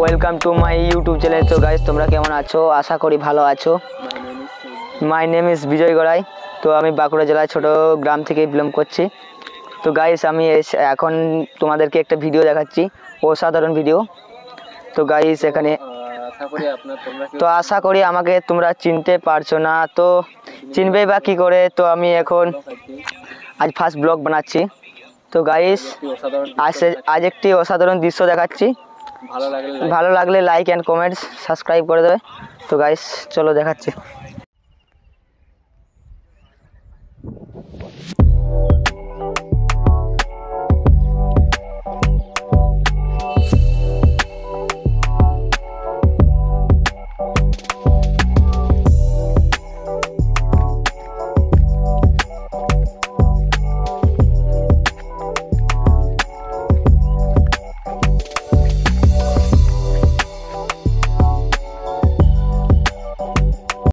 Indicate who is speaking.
Speaker 1: Welcome to my YouTube channel. তো guys তোমরা কেমন আছো? আশা করি ভালো আছো। মাই নেম ইজ বিজয় গড়াই। তো আমি বাঁকুড়া জেলায় ছোট গ্রাম থেকে বিলং করছি। তো গাইস আমি এখন তোমাদেরকে একটা ভিডিও দেখাচ্ছি, অসাধারণ ভিডিও। তো গাইস এখানে তো আশা করি আমাকে তোমরা চিনতে পারছো না, তো চিনবে বা কী করে। তো আমি এখন আজ ফার্স্ট ব্লগ বানাচ্ছি। তো গাইস আজ একটি অসাধারণ দৃশ্য দেখাচ্ছি। ভালো লাগলে লাইক অ্যান্ড কমেন্টস সাবস্ক্রাইব করে দেবে। তো গাইস চলো দেখাচ্ছি।